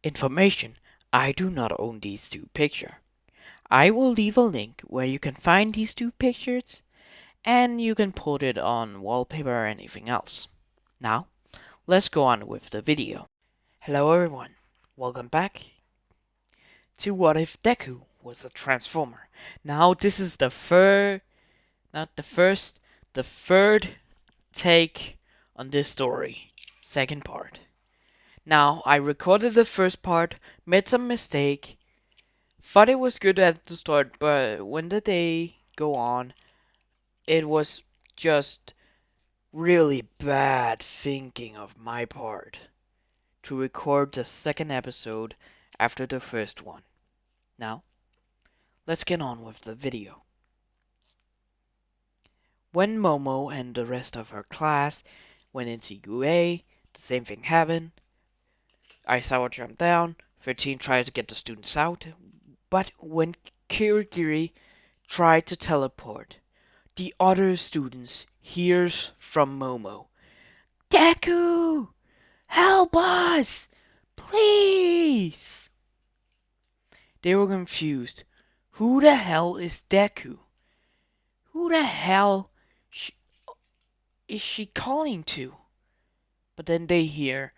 Information: I do not own these two pictures. I will leave a link where you can find these two pictures and you can put it on wallpaper or anything else. Now, let's go on with the video. Hello everyone, welcome back to What If Deku Was a Transformer. Now this is the third take on this story, second part. Now, I recorded the first part, made some mistake, thought it was good at the start, but when the day go on, it was just really bad thinking of my part to record the second episode after the first one. Now, let's get on with the video. When Momo and the rest of her class went into UA, the same thing happened. Aizawa jumped down, 13 tried to get the students out, but when Kirigiri tried to teleport, the other students hears from Momo, "Deku! Help us! Please!" They were confused. Who the hell is Deku? Who the hell is she calling to? But then they hear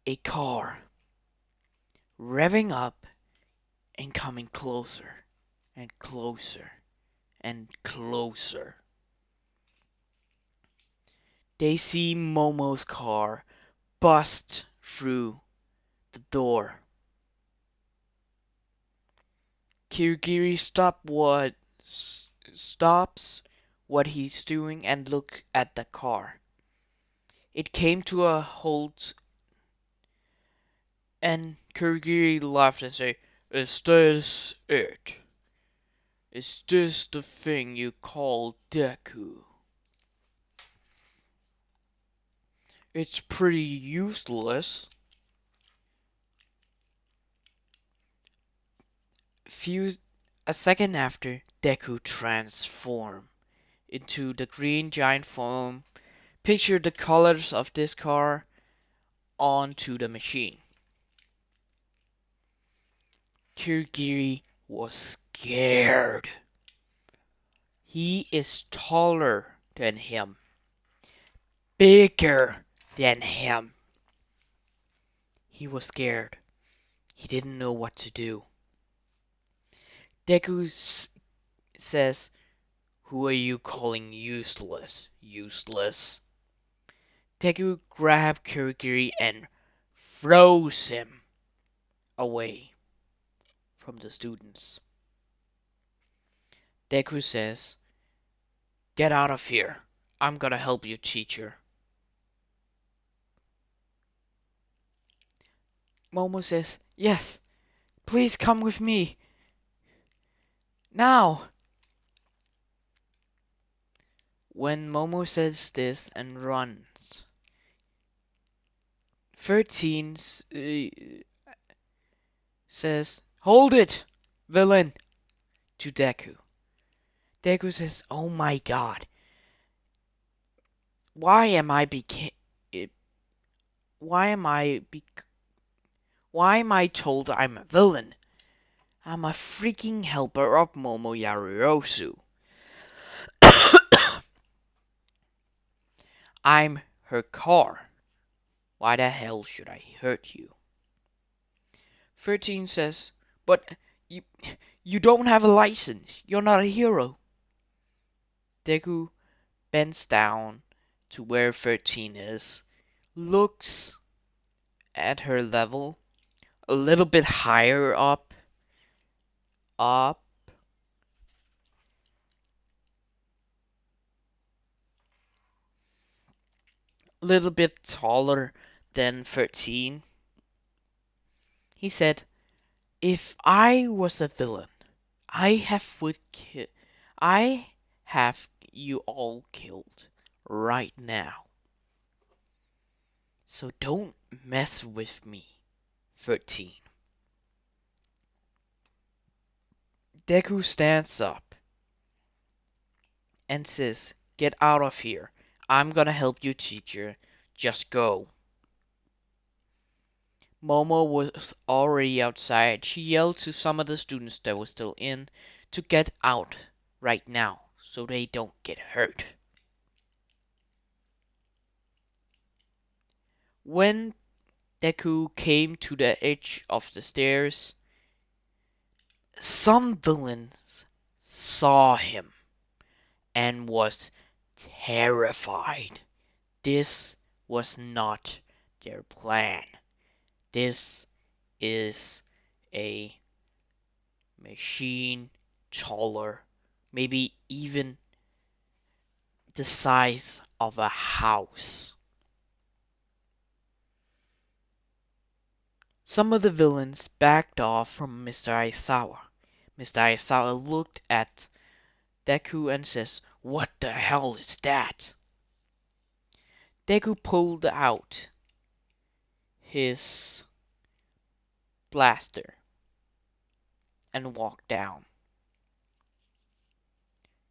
a car revving up and coming closer and closer and closer. They see Momo's car bust through the door. Kirigiri stops what he's doing and look at the car. It came to a halt and Kirigiri laughed and said, "Is this it? Is this the thing you call Deku? It's pretty useless." A second after, Deku transformed into the green giant form. Picture the colors of this car onto the machine. Kirigiri was scared. He is taller than him, bigger than him. He was scared. He didn't know what to do. Deku says, "Who are you calling useless? Useless?" Deku grabbed Kirigiri and throws him away from the students. Deku says, "Get out of here. I'm gonna help you, teacher." Momo says, "Yes, please come with me. Now." When Momo says this and runs, 13 says, "Hold it, villain," to Deku. Deku says, "Oh my god. Why am I told I'm a villain? I'm a freaking helper of Momo Yarurosu. I'm her car. Why the hell should I hurt you?" 13 says, "But you don't have a license. You're not a hero." Deku bends down to where 13 is, looks at her level, a little bit higher up, a little bit taller than 13. He said, "If I was a villain, I have you all killed right now. So don't mess with me, 13." Deku stands up and says, "Get out of here. I'm gonna help you, teacher. Just go." Momo was already outside. She yelled to some of the students that were still in to get out right now so they don't get hurt. When Deku came to the edge of the stairs, some villains saw him and was terrified. This was not their plan. This is a machine taller, maybe even the size of a house. Some of the villains backed off from Mr. Aizawa. Mr. Aizawa looked at Deku and says, "What the hell is that?" Deku pulled out his blaster and walked down.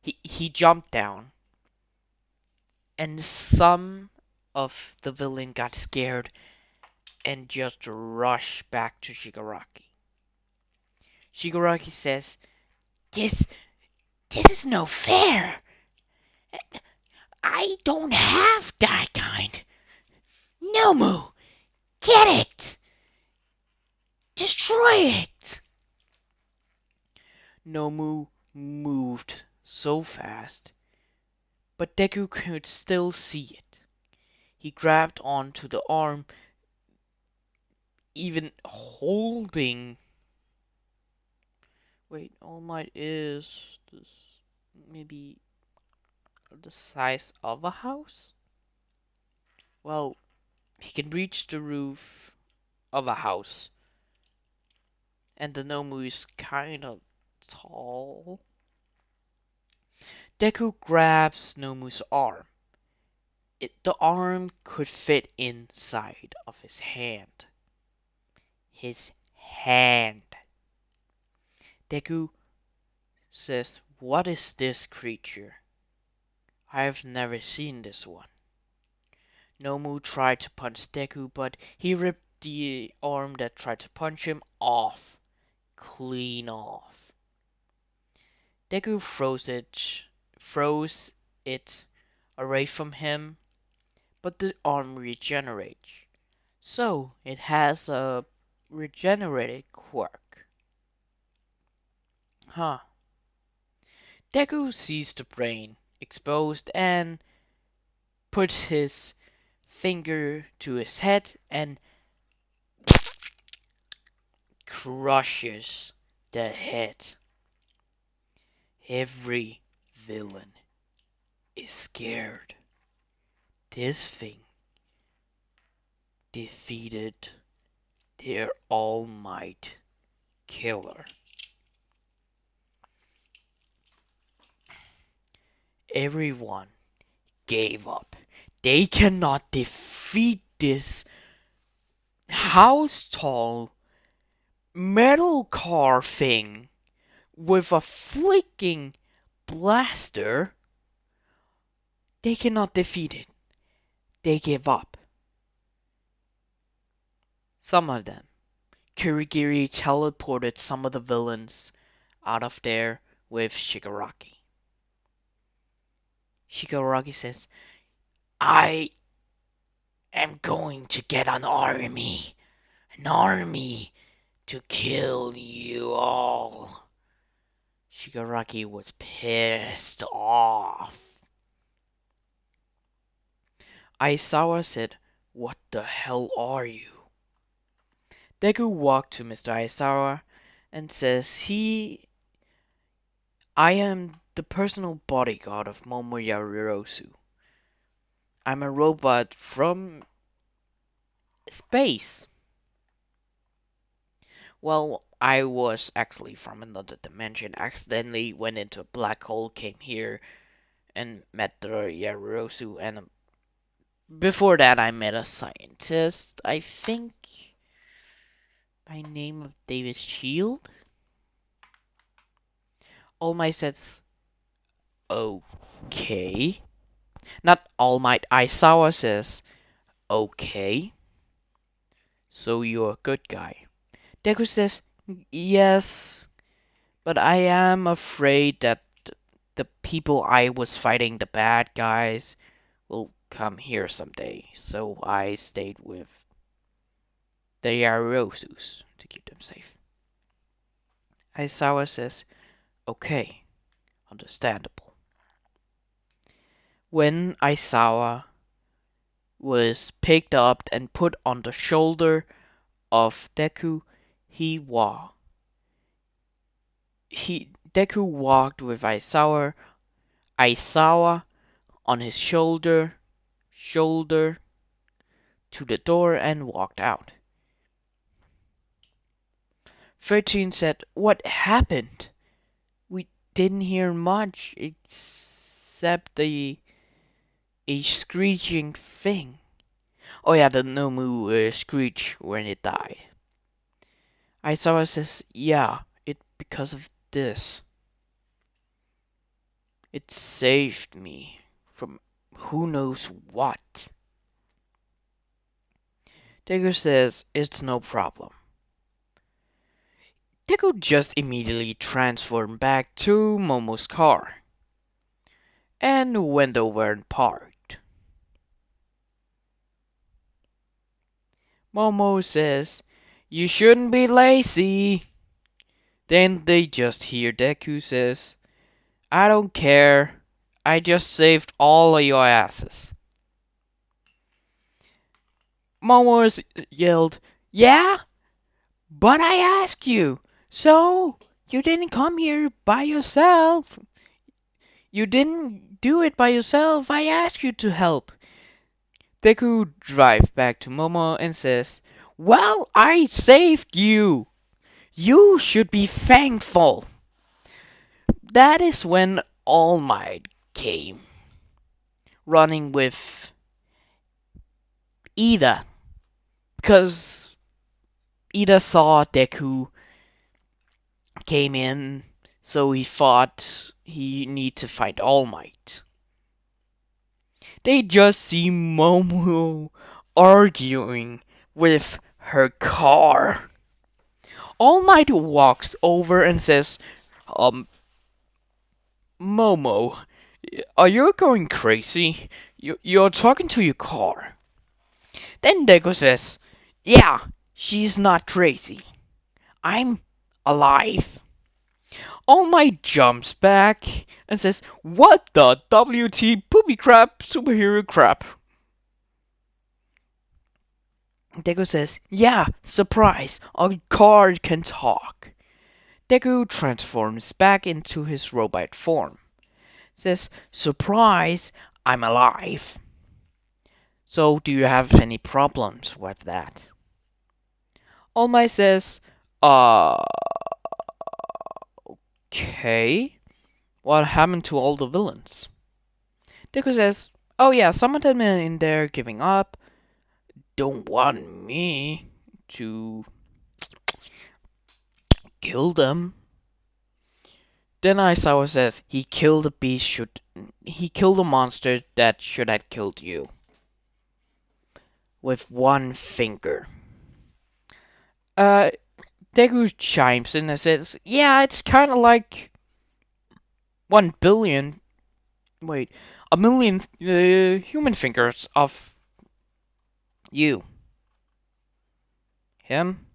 He jumped down, and some of the villain got scared and just rushed back to Shigaraki. Shigaraki says, "This this is no fair. I don't have that kind. Nomu, get it! Destroy it!" Nomu moved so fast, but Deku could still see it. He grabbed onto the arm, even holding. Wait, All Might is this maybe the size of a house? Well, he can reach the roof of a house, and the Nomu is kind of tall. Deku grabs Nomu's arm. The arm could fit inside of his hand. His hand. Deku says, "What is this creature? I have never seen this one." Nomu tried to punch Deku, but he ripped the arm that tried to punch him off. Clean off. Deku froze it away from him, but the arm regenerates. So it has a regenerated quirk. Huh. Deku sees the brain exposed and puts his finger to his head and crushes the head. Every villain is scared. This thing defeated their All Might killer. Everyone gave up. They cannot defeat this house tall metal car thing with a flicking blaster. They cannot defeat it. They give up. Some of them. Kirigiri teleported some of the villains out of there with Shigaraki. Shigaraki says, "I am going to get an army to kill you all." Shigaraki was pissed off. Aizawa said, "What the hell are you?" Deku walked to Mr. Aizawa and says, "I am the personal bodyguard of Momoyasu. I'm a robot from space. Well, I was actually from another dimension, accidentally went into a black hole, came here, and met the Yarusu, and before that I met a scientist, I think, by name of David Shield." All Might says, "Okay." Not All Might, Aizawa says, "Okay." So you're a good guy. Deku says, yes, but I am afraid that the people I was fighting, the bad guys, will come here someday. So I stayed with the Yarosus to keep them safe. Aizawa says, okay, understandable. When Aizawa was picked up and put on the shoulder of Deku, he wa he Deku walked with Aizawa on his shoulder to the door and walked out. 13 said, "What happened? We didn't hear much except a screeching thing." Oh yeah, the Nomu screech when it died. Aizawa says, "Yeah, it because of this. It saved me from who knows what." Deku says, "It's no problem." Deku just immediately transformed back to Momo's car and went over and parked. Momo says, "You shouldn't be lazy." Then they just hear Deku says, "I don't care. I just saved all of your asses." Momo yelled, "Yeah? But I asked you. So, you didn't come here by yourself. You didn't do it by yourself. I asked you to help." Deku drives back to Momo and says, "Well, I saved you. You should be thankful." That is when All Might came, running with Ida, because Ida saw Deku came in, so he thought he need to find All Might. They just see Momo arguing with her car. All Might walks over and says, Momo, are you going crazy? You're talking to your car." Then Deku says, "Yeah, she's not crazy. I'm alive." All Might jumps back and says, "What the WT poopy crap superhero crap?" Deku says, "Yeah, surprise, our car can talk." Deku transforms back into his robot form. Says, "Surprise, I'm alive." So, do you have any problems with that? All Might says, uh, okay. What happened to all the villains? Deku says, "Oh yeah, some of them are in there giving up. Don't want me to kill them." Then Aizawa says, he killed a monster that should have killed you with one finger." Uh, Deku chimes in and says, "Yeah, it's kind of like 1 billion, wait, a million human fingers of you." Him?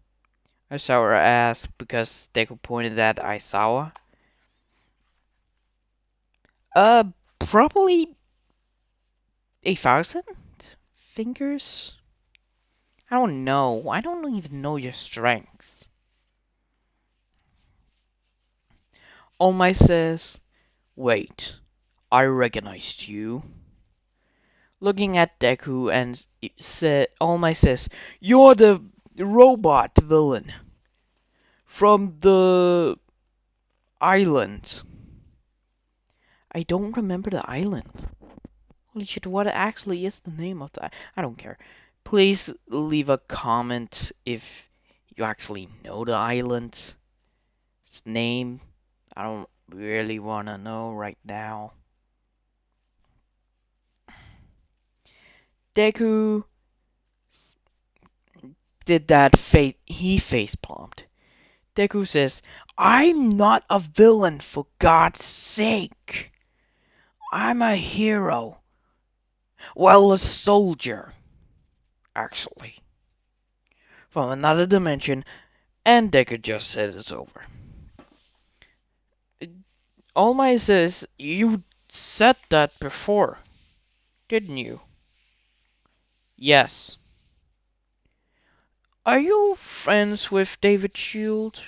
Aizawa asked because Deku pointed at Aizawa. Uh, Probably 1,000 fingers? I don't know. I don't even know your strengths. All Might says, "Wait, I recognized you." Looking at Deku and All Might says, "You're the robot villain from the island." I don't remember the island. Holy shit, what actually is the name of that? I don't care. Please leave a comment if you actually know the island's name. I don't really want to know right now. Deku did that he face palmed. Deku says, I'm not a villain, for God's sake. I'm a hero. Well, a soldier, actually. From another dimension, and Deku just says it's over. All Might says, you said that before, didn't you? Yes. Are you friends with David Shield?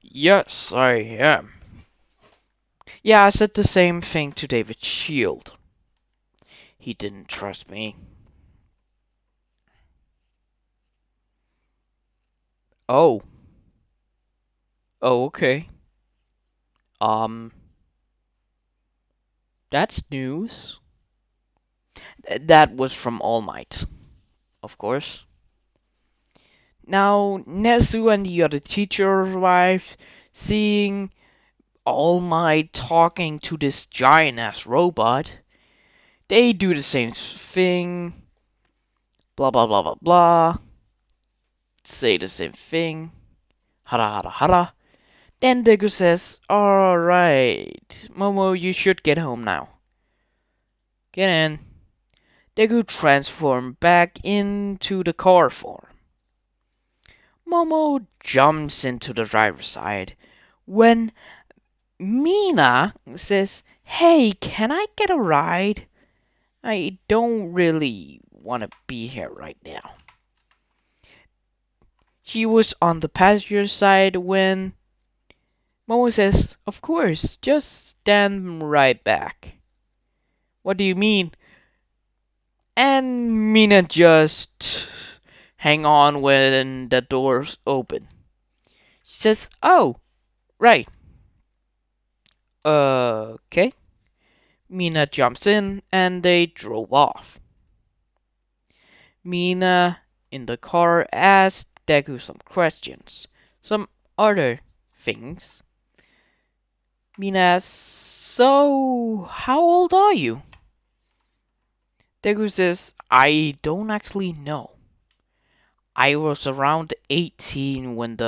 Yes, I am. Yeah, I said the same thing to David Shield. He didn't trust me. Oh. Oh, okay. Um, that's news. That was from All Might, of course. Now, Nezu and the other teacher arrived, seeing All Might talking to this giant-ass robot. They do the same thing. Blah blah blah blah blah. Say the same thing. Hara hara hara. Then Deku says, alright, Momo, you should get home now. Get in. Deku transformed back into the car form. Momo jumps into the driver's side when Mina says, hey, can I get a ride? I don't really want to be here right now. She was on the passenger side when Momo says, of course, just stand right back. What do you mean? And Mina just hang on when the doors open. She says, oh, right. Okay. Mina jumps in and they drove off. Mina in the car asked Deku some questions. Some other things. Mina asks, so, how old are you? Deku says, I don't actually know. I was around 18 when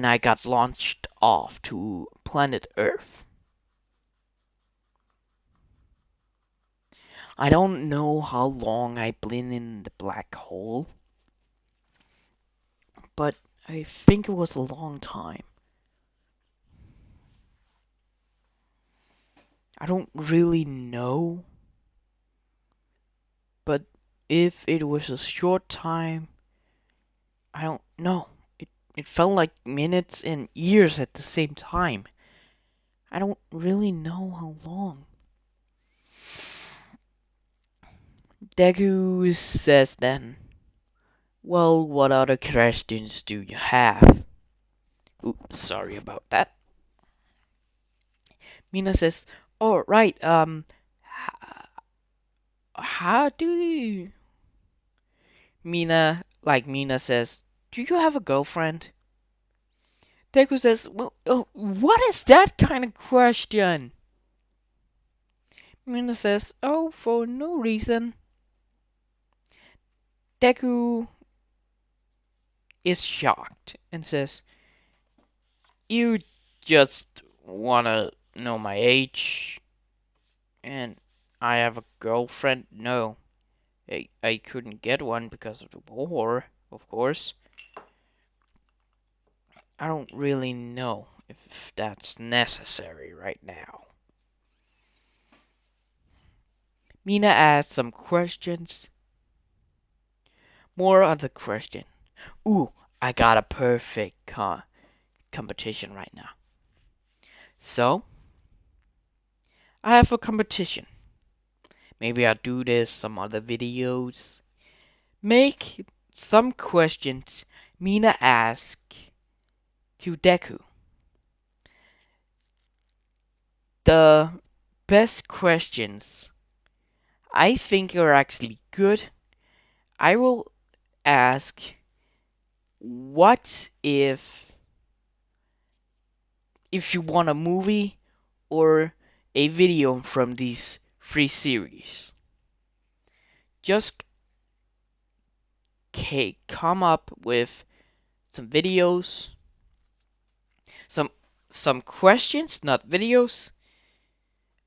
I got launched off to planet Earth. I don't know how long I've been in the black hole, but I think it was a long time. I don't really know, but if it was a short time, I don't know. It felt like minutes and years at the same time. I don't really know how long. Deku says then, well, what other questions do you have? Ooh, sorry about that. Mina says, oh, right, how do you... Mina says, do you have a girlfriend? Deku says, well, what is that kind of question? Mina says, oh, for no reason. Deku is shocked and says, you just wanna know my age? And I have a girlfriend? No. I couldn't get one because of the war, of course. I don't really know if that's necessary right now. Mina asks some questions. More other question. Ooh, I got a perfect competition right now. So, I have a competition. Maybe I'll do this some other videos. Make some questions Mina asks to Deku. The best questions I think are actually good. I will ask, what if you want a movie or a video from these three series? Just come up with some videos, some some questions, not videos.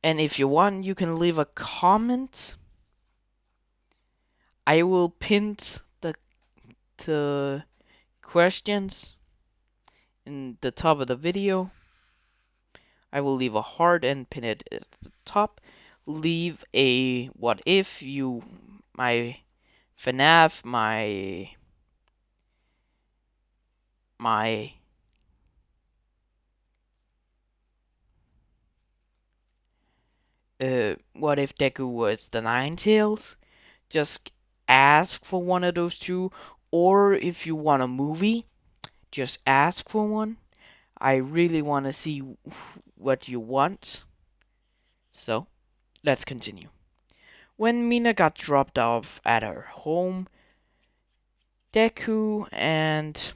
And if you want, you can leave a comment. I will pin the questions in the top of the video. I will leave a heart and pin it at the top. Leave a what if you my FNAF, my what if Deku was the Ninetales? Just ask for one of those two, or if you want a movie, just ask for one. I really want to see what you want. So, let's continue. When Mina got dropped off at her home, Deku and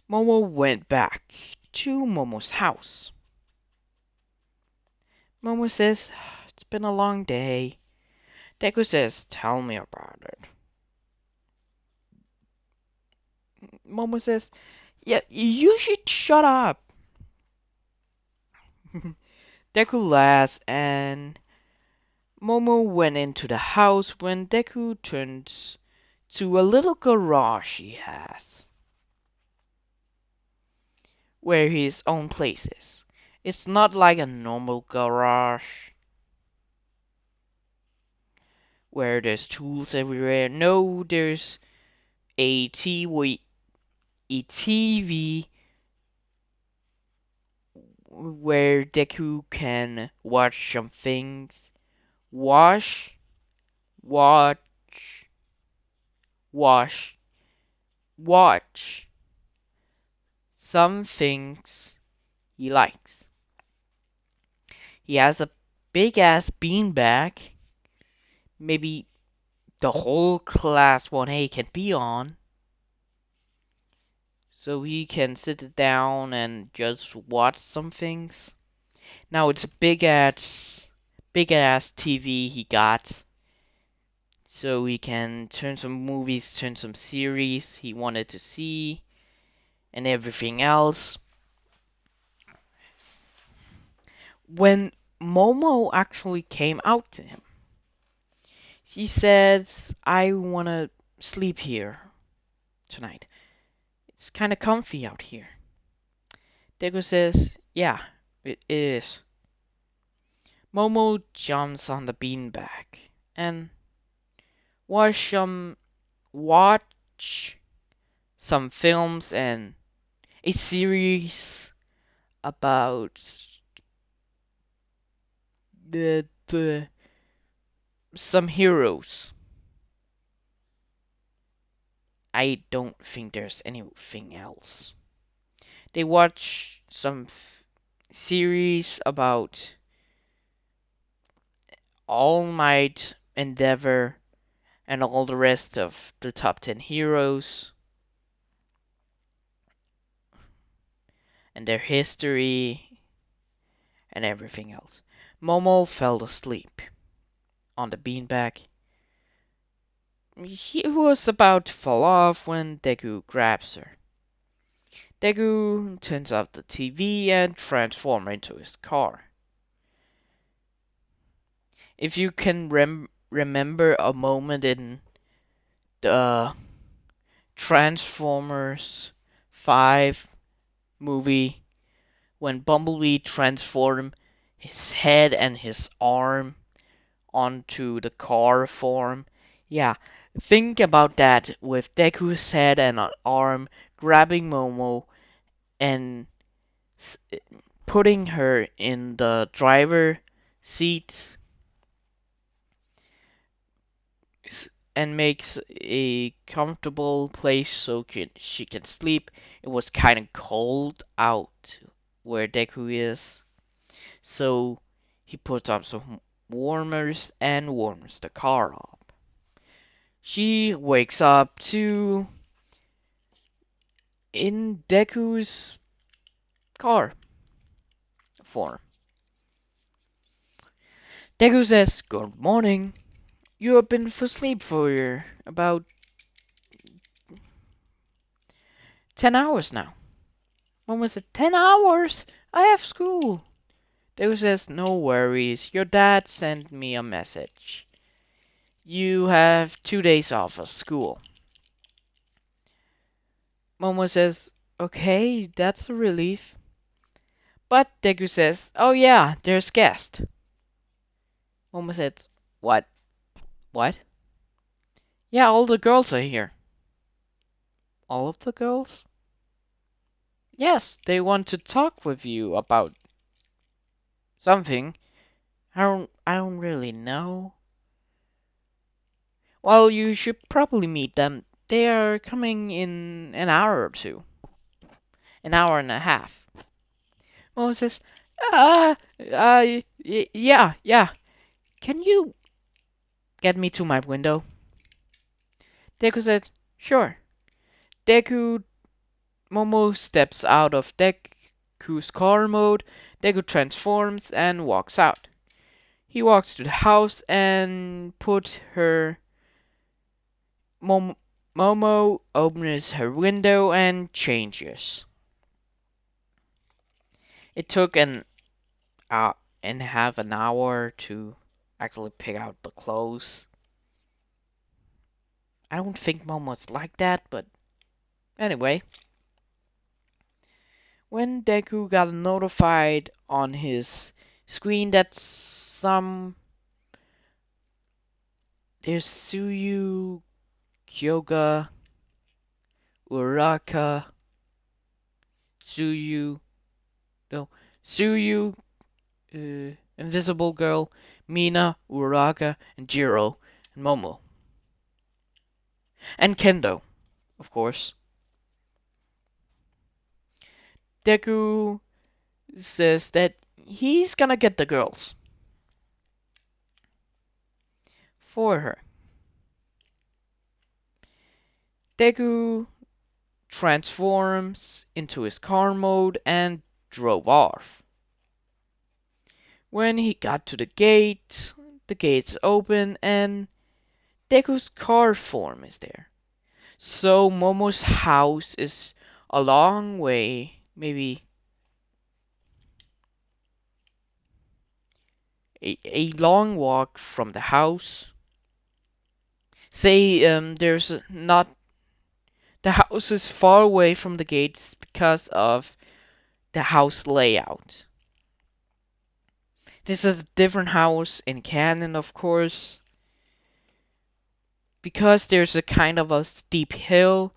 Momo went back to Momo's house. Momo says, "It's been a long day." Deku says, "Tell me about it." Momo says, "Yeah, you should shut up." Deku laughs and Momo went into the house when Deku turns to a little garage he has, where his own place is. It's not like a normal garage where there's tools everywhere. No, there's a TV where Deku can watch some things. Wash, watch, wash, watch some things he likes. He has a big ass beanbag, maybe the whole class 1A can be on, so he can sit down and just watch some things. Now it's a big ass TV he got, so he can turn some movies, turn some series he wanted to see, and everything else. When Momo actually came out to him, she says, "I wanna sleep here tonight. It's kinda comfy out here." Deku says, "Yeah, it is." Momo jumps on the beanbag and watch some watch some films and a series about the some heroes. I don't think there's anything else. They watch some series about All Might, Endeavor, and all the rest of the top 10 heroes and their history and everything else. Momo fell asleep on the beanbag. He was about to fall off when Deku grabs her. Deku turns off the TV and transforms into his car. If you can remember a moment in the Transformers 5 movie when Bumblebee transformed his head and his arm onto the car form. Yeah, think about that with Deku's head and an arm grabbing Momo and putting her in the driver seat and makes a comfortable place so she can sleep. It was kind of cold out where Deku is, so he puts on some warmers and warms the car up. She wakes up to in Deku's car form. Deku says, "Good morning." You have been asleep for about 10 hours now. Momo said, 10 hours? I have school. Deku says, no worries. Your dad sent me a message. You have 2 days off of school. Momo says, okay, that's a relief. But Deku says, oh yeah, there's guest. Momo says, what? What? Yeah, all the girls are here. All of the girls? Yes, they want to talk with you about something. I don't really know. Well, you should probably meet them. They are coming in an hour or two. An hour and a half. Momo says, yeah, yeah. Can you get me to my window? Deku said, sure. Deku Momo steps out of Deku's car mode. Deku transforms and walks out. He walks to the house and put her Momo opens her window and changes. It took an and half an hour to actually pick out the clothes. I don't think Momo's like that, but anyway. When Deku got notified on his screen that there's Suyu, Kyoga, Uraka, Suyu, no, Suyu, Invisible Girl, Mina, Uraka, and Jiro, and Momo. And Kendo, of course. Deku says that he's gonna get the girls for her. Deku transforms into his car mode and drove off. When he got to the gates open and Deku's car form is there. So Momo's house is a long way, maybe a long walk from the house. Say there's not the house is far away from the gates because of the house layout. This is a different house in canon, of course, because there's a kind of a steep hill.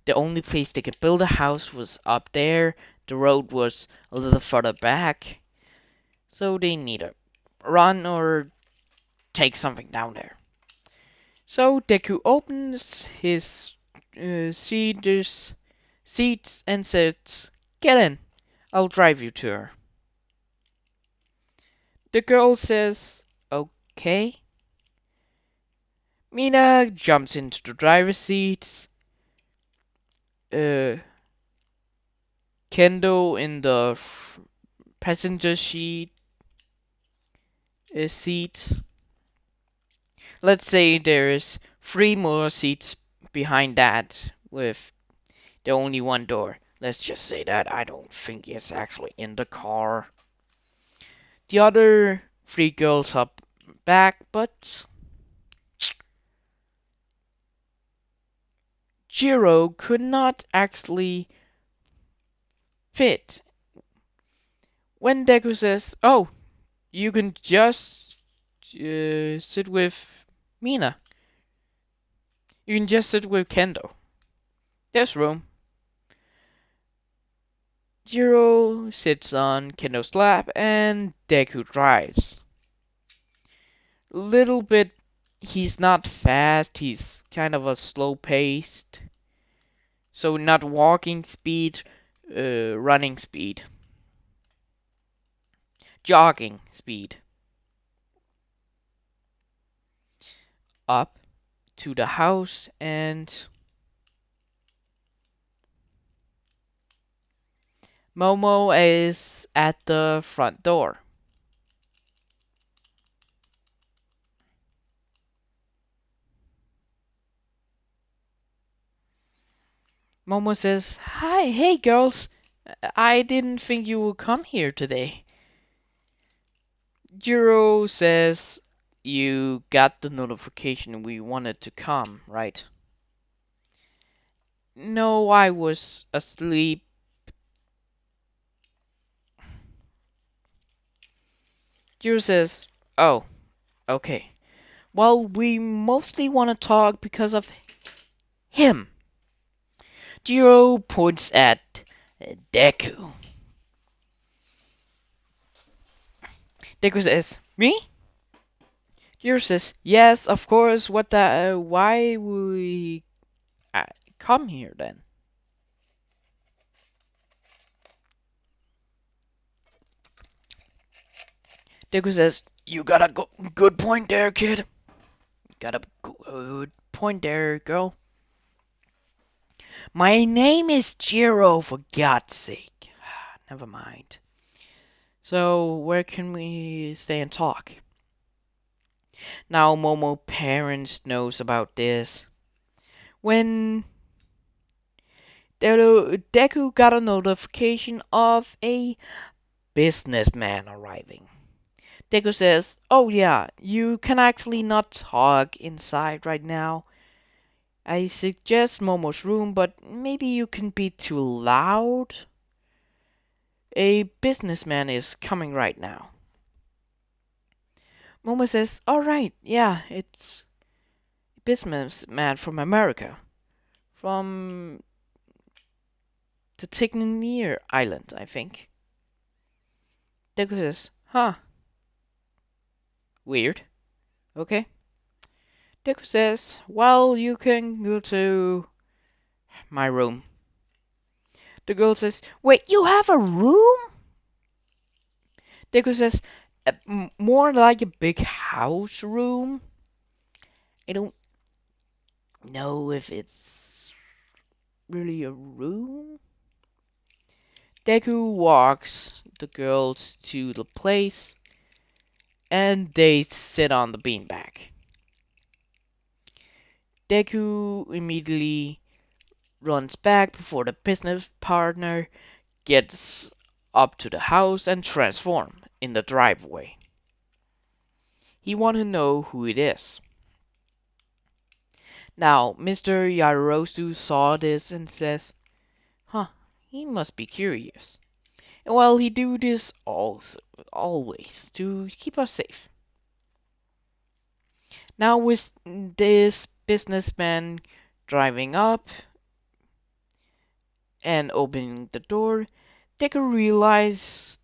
The only place they could build a house was up there. The road was a little further back, so they need to run or take something down there. So Deku opens his seats and says, "Get in. I'll drive you to her." The girl says, "Okay." Mina jumps into the driver's seat. Uh, Kendo in the passenger seat. Let's say there's 3 more seats behind that with the only one door. Let's just say that I don't think it's actually in the car. The other 3 girls up back, but Jiro could not actually fit. When Deku says, "Oh, you can just sit with Mina. You can just sit with Kendo. There's room." Jiro sits on Kendo's lap and Deku drives. Little bit, he's not fast, he's kind of a slow paced. So not walking speed, running speed, jogging speed. Up to the house and Momo is at the front door. Momo says, "Hi, hey girls. I didn't think you would come here today." Jiro says, "You got the notification we wanted to come, right?" "No, I was asleep." Jiro says, "Oh, okay. Well, we mostly want to talk because of him." Jiro points at Deku. Deku says, "Me?" Jiro says, "Yes, of course. What the? Why we uh, come here then?" Deku says, "You got a good point there, kid. Got a good point there, girl. My name is Jiro, for God's sake." Never mind. So, where can we stay and talk? Now Momo parents knows about this. When Deku got a notification of a businessman arriving. Deku says, "Oh yeah, you can actually not talk inside right now. I suggest Momo's room, but maybe you can be too loud. A businessman is coming right now." Momo says, "Alright, yeah, it's a businessman from America. From the Tignier Island, I think." Deku says, "Huh, weird. Okay." Deku says, "Well, you can go to my room." The girl says, "Wait, you have a room?" Deku says, More like a big house room. I don't know if it's really a room." Deku walks the girls to the place and they sit on the beanbag. Deku immediately runs back before the business partner gets up to the house and transforms in the driveway. He wants to know who it is. Now, Mr. Yarosu saw this and says, "Huh, he must be curious. And well, he do this also, always, to keep us safe." Now with this businessman driving up and opening the door, Deku realized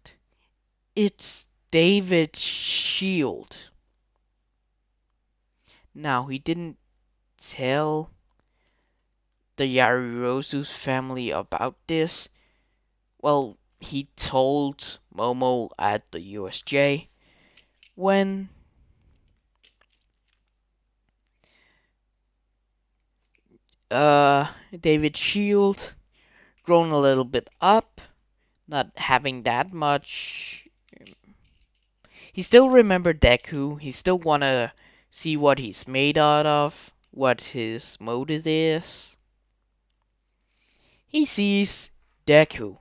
it's David's shield. Now he didn't tell the Yarosu's family about this. Well, he told Momo at the USJ when David's shield grown a little bit up, not having that much. He still remembered Deku. He still wanna see what he's made out of, what his motive is. He sees Deku,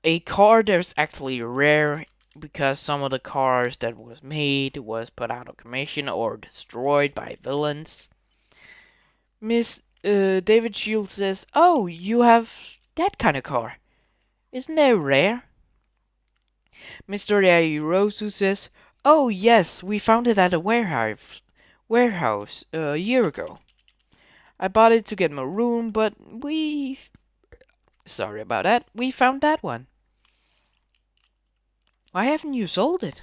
a car that's actually rare because some of the cars that was made was put out of commission or destroyed by villains. Miss David Shield says, "Oh, you have that kind of car. Isn't that rare?" Mr. Yairosu says, "Oh yes, we found it at a warehouse a year ago. I bought it to get my room, but sorry about that, we found that one." "Why haven't you sold it?"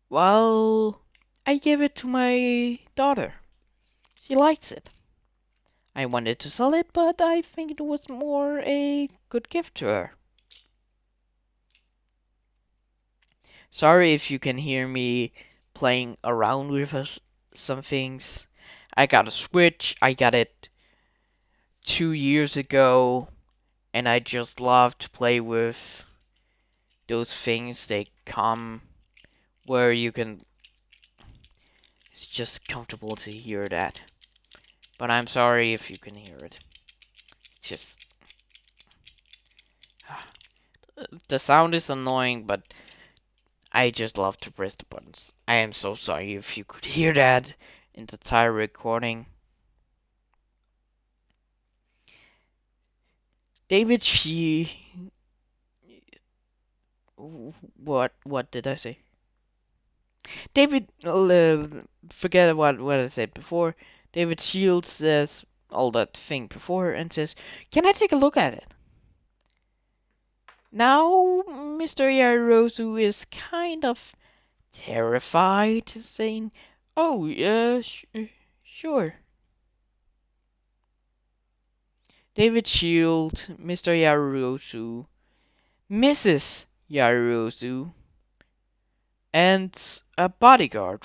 "Well, I gave it to my daughter. She likes it. I wanted to sell it, but I think it was more a good gift to her." Sorry if you can hear me playing around with some things. I got a Switch. I got it 2 years ago, and I just love to play with those things. They come where you can. It's just comfortable to hear that. But I'm sorry if you can hear it. just the sound is annoying, but I just love to press the buttons. I am so sorry if you could hear that in the entire recording. David She. What did I say? David, forget what I said before. David Shields says all that thing before and says, "Can I take a look at it?" Now, Mr. Yarozu is kind of terrified, saying, "Oh, sure." David Shield, Mr. Yarozu, Mrs. Yarozu, and a bodyguard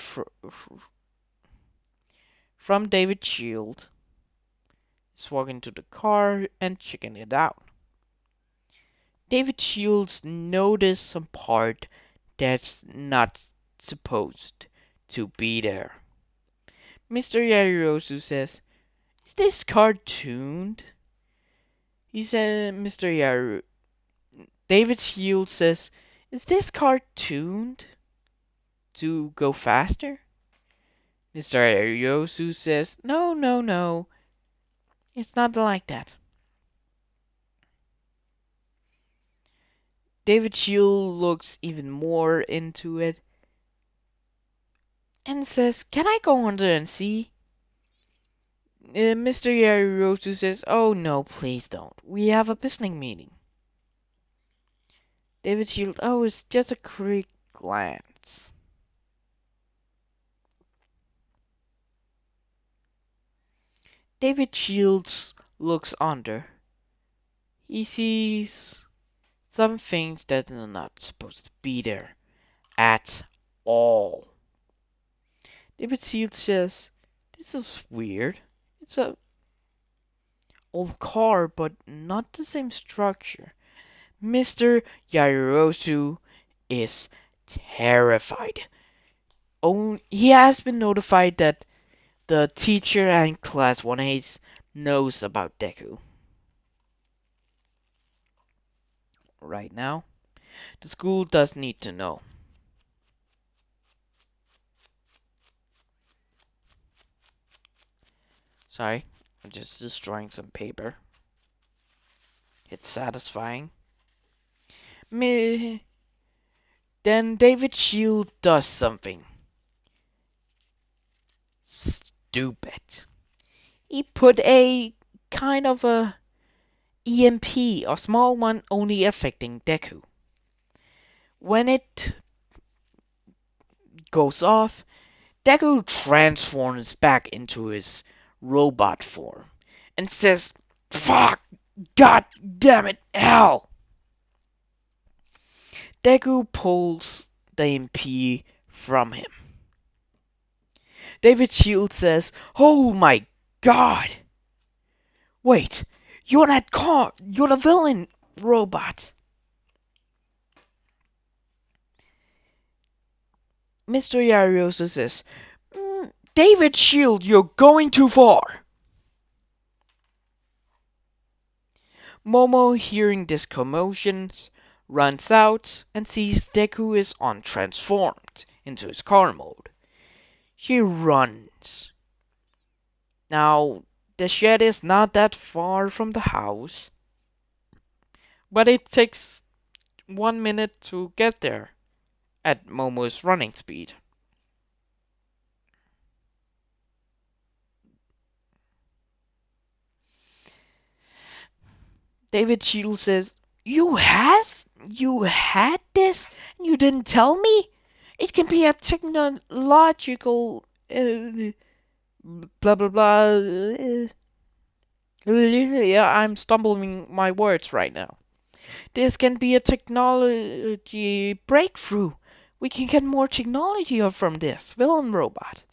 from David Shield is walking to the car and checking it out. David Shields noticed some part that's not supposed to be there. Mr. Yarosu says, "Is this cartooned?" He said, Mr. Yaru. David Shields says, "Is this cartooned to go faster?" Mr. Yarosu says, "No, no, no. It's not like that." David Shield looks even more into it and says, "Can I go under and see?" Mr. Yarosu says, "Oh no, please don't. We have a business meeting." David Shield, "Oh, it's just a quick glance." David Shields looks under. He sees some things that are not supposed to be there at all. David Shields says, "This is weird. It's a old car, but not the same structure." Mr. Yarosu is terrified. Oh, he has been notified that the teacher and Class 1A knows about Deku. Right now, the school does need to know. Sorry, I'm just destroying some paper. It's satisfying. Then David Shield does something stupid. He put a kind of a EMP, a small one only affecting Deku. When it goes off, Deku transforms back into his robot form and says, "Fuck! God damn it! Hell!" Deku pulls the EMP from him. David Shield says, "Oh my god! Wait, you're that car! You're the villain robot!" Mr. Yarosu says, "David Shield, you're going too far." Momo, hearing this commotion, runs out and sees Deku is untransformed into his car mode. She runs. Now, the shed is not that far from the house, but it takes 1 minute to get there at Momo's running speed. David Shield says, You had this? And you didn't tell me? It can be a technological... blah blah blah... yeah, I'm stumbling my words right now. This can be a technology breakthrough. We can get more technology from this villain robot.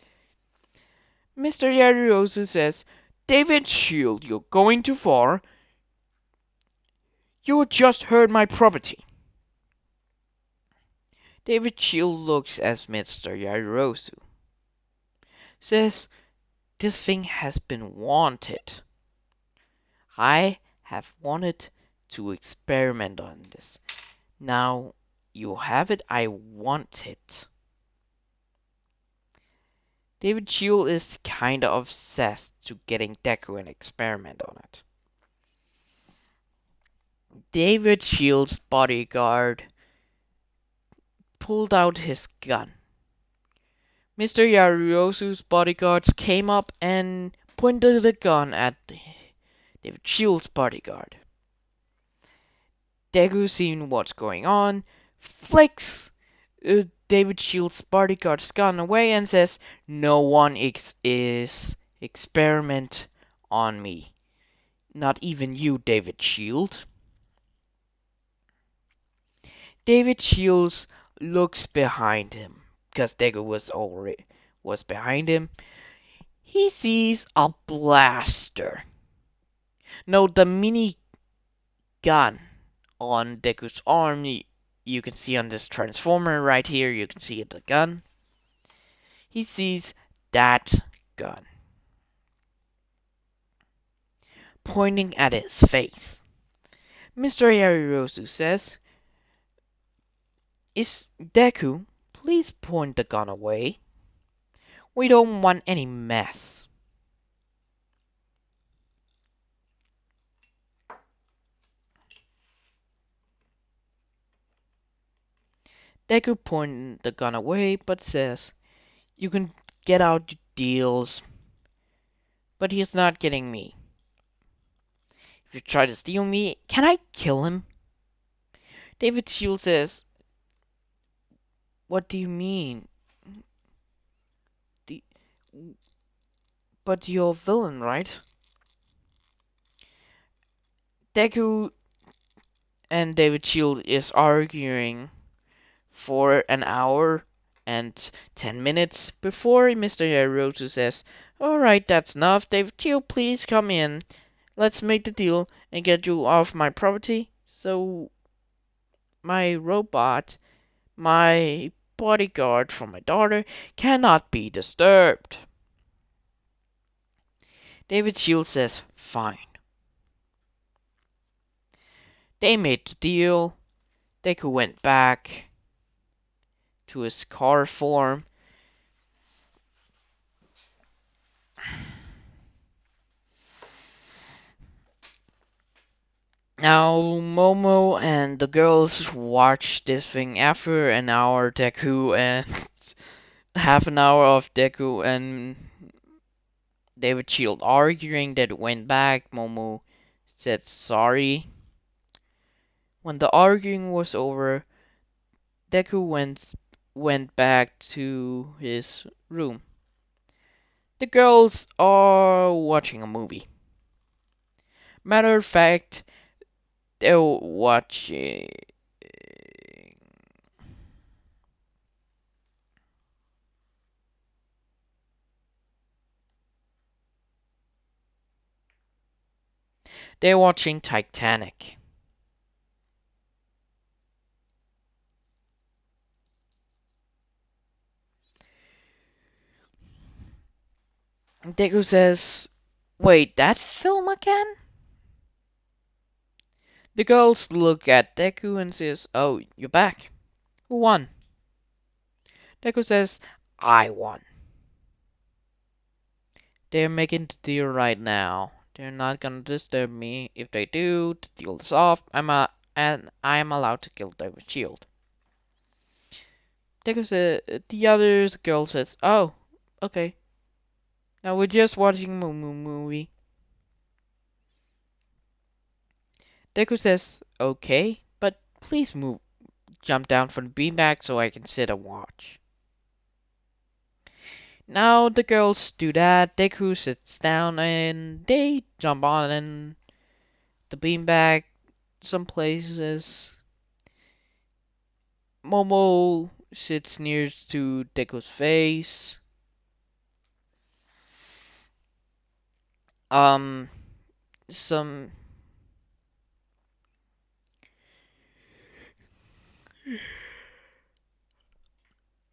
Mr. Yaruozu says, "David Shield, you're going too far. You just hurt my property." David Shield looks at Mr. Yaruozu. Says, "This thing has been wanted. I have wanted to experiment on this. Now you have it, I want it. David Shield is kinda obsessed to getting Deku and experiment on it. David Shield's bodyguard pulled out his gun. Mr. Yaruosu's bodyguards came up and pointed the gun at David Shield's bodyguard. Deku, seeing what's going on, flicks David Shield's bodyguard's gun away and says, "No one is experiment on me. Not even you, David Shield." David Shields looks behind him because Deku was behind him. He sees a blaster. No, the mini gun on Deku's arm. You can see on this transformer right here. You can see the gun. He sees that gun pointing at his face. Mr. Yarirosu says, "Is Deku, please point the gun away. We don't want any mess." Deku pointed the gun away but says, "You can get out your deals, but he's not getting me. If you try to steal me, can I kill him?" David Shield says, "What do you mean? Do- But you're a villain, right?" Deku and David Shield is arguing for an hour and 10 minutes before Mr. Yaruto says, "Alright, that's enough. David Shield, please come in. Let's make the deal and get you off my property so my robot, my bodyguard for my daughter, cannot be disturbed." David Shield says, "Fine." They made the deal. Deku went back to his car form. Now Momo and the girls watch this thing after an hour. Deku and half an hour of Deku and David Shield arguing. That went back. Momo said sorry. When the arguing was over, Deku went back to his room. The girls are watching a movie. Matter of fact, they're watching. They're watching Titanic. Deku says, "Wait, that film again?" The girls look at Deku and says, "Oh, you're back. Who won?" Deku says, "I won." They're making the deal right now. They're not gonna disturb me. If they do, the deal is off. And I am allowed to kill David Shield. Deku says, the other girl says, "Oh, okay. Now we're just watching a movie." Deku says, "Okay, but please jump down from the beanbag so I can sit and watch." Now the girls do that. Deku sits down and they jump on in the beanbag. Some places. Momo sits near to Deku's face. Um, some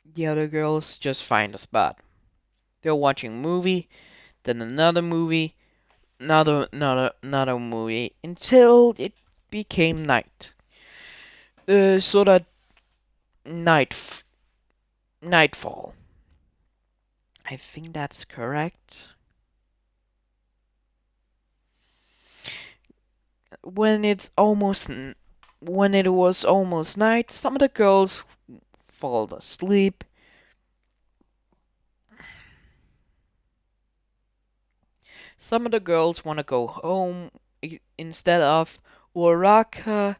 the other girls just find a spot. They're watching a movie, then another movie. Not a movie until it became night. So that night nightfall. I think that's correct. When it's almost when it was almost night, some of the girls fall asleep. Some of the girls want to go home instead of Uraka,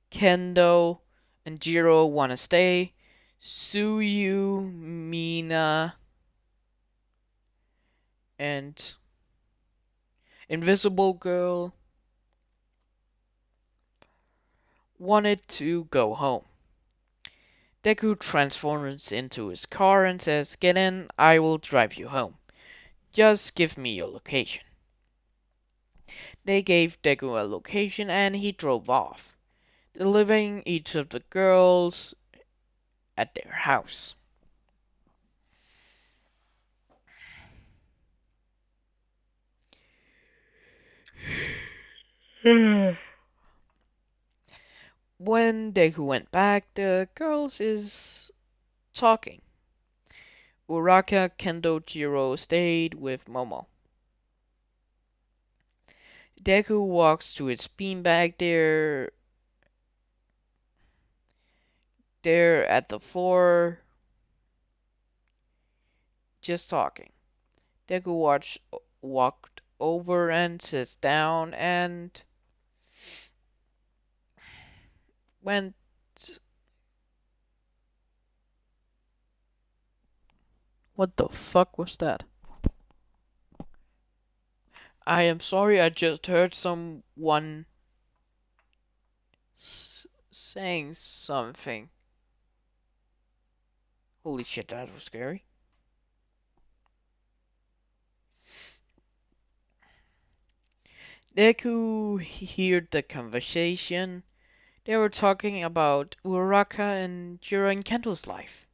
Kendo, and Jiro want to stay. Suyu, Mina, and Invisible Girl wanted to go home. Deku transforms into his car and says, "Get in, I will drive you home. Just give me your location." They gave Deku a location and he drove off, delivering each of the girls at their house. When Deku went back, the girls is talking. Uraka, Kendo, Jiro stayed with Momo. Deku walks to his beanbag there at the floor, just talking. Deku walked over and sits down and went. What the fuck was that? I am sorry, I just heard someone saying something. Holy shit, that was scary. Deku heard the conversation. They were talking about Uraka and Jiro and Kento's life,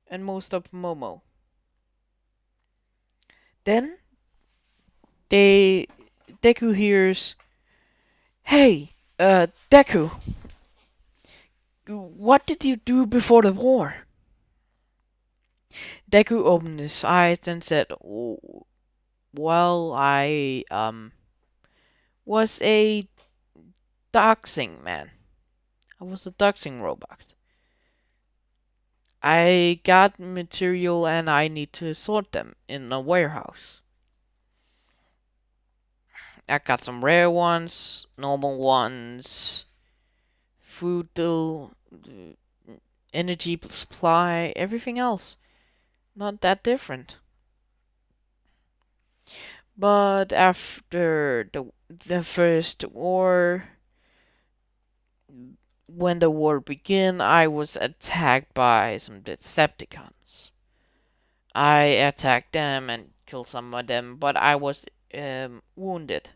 and most of Momo. Then they Deku hears, "Hey, Deku, what did you do before the war?" Deku opened his eyes and said, "Oh, well, I was a doxing man. I was a doxing robot. I got material and I need to sort them in a warehouse. I got some rare ones, normal ones, food, energy supply, everything else. Not that different. But after the first war, when the war began, I was attacked by some decepticons. I attacked them and killed some of them, but I was wounded.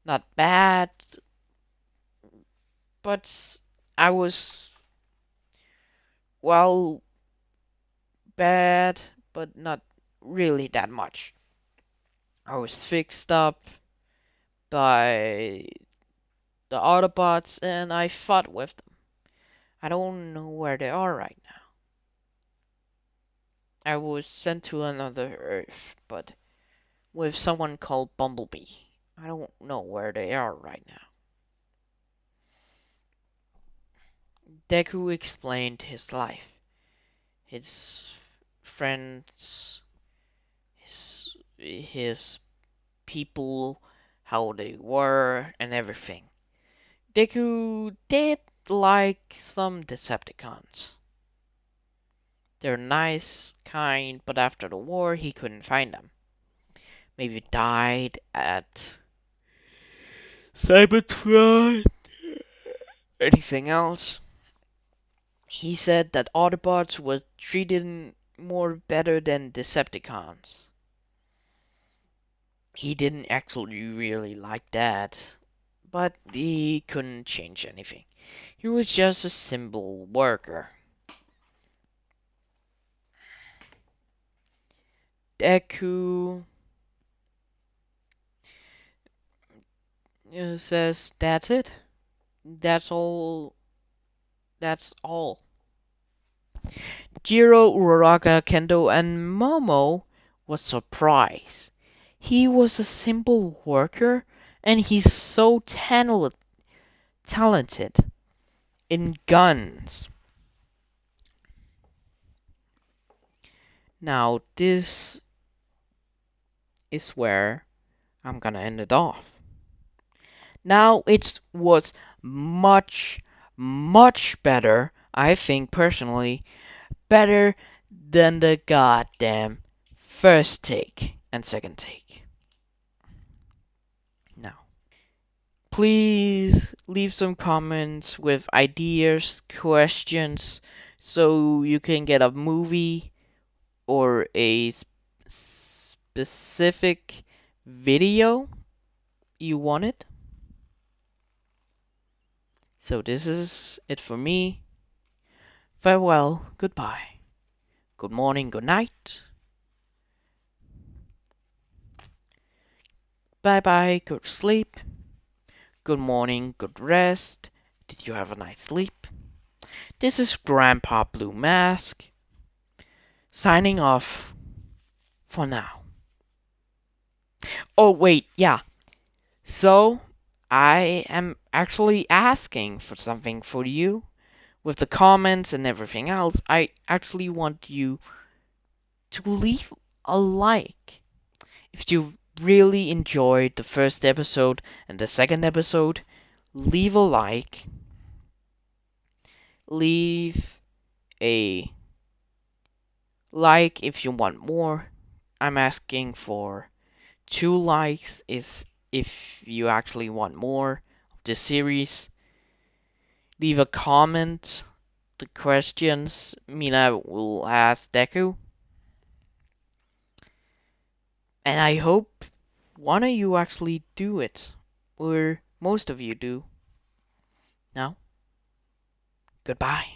Not bad, but I was, well, bad, but not really that much. I was fixed up by the Autobots and I fought with them. I don't know where they are right now. I was sent to another Earth, but with someone called Bumblebee. I don't know where they are right now." Deku explained his life, his friends, his people, how they were, and everything. Deku did like some Decepticons. They're nice, kind, but after the war he couldn't find them. Maybe died at Cybertron. Anything else? He said that Autobots were treated more better than Decepticons. He didn't actually really like that, but he couldn't change anything. He was just a simple worker. Deku says that's it. That's all. That's all. Jiro, Uraraka, Kendo, and Momo was surprised. He was a simple worker, and he's so talented in guns. Now, this is where I'm gonna end it off. Now, it was much, much better, I think personally, better than the goddamn first take and second take. Now, please leave some comments with ideas, questions, so you can get a movie or a specific video you wanted. So this is it for me. Farewell, goodbye, good morning, good night, bye bye, good sleep, good morning, good rest. Did you have a nice sleep? This is Grandpa Blue Mask, signing off for now. Oh, wait, yeah. So, I am actually asking for something for you. With the comments and everything else, I actually want you to leave a like. If you really enjoyed the first episode and the second episode, leave a like. Leave a like if you want more. I'm asking for 2 likes is if you actually want more of this series. Leave a comment. The questions Mina will ask Deku. And I hope one of you actually do it. Or most of you do. Now, goodbye.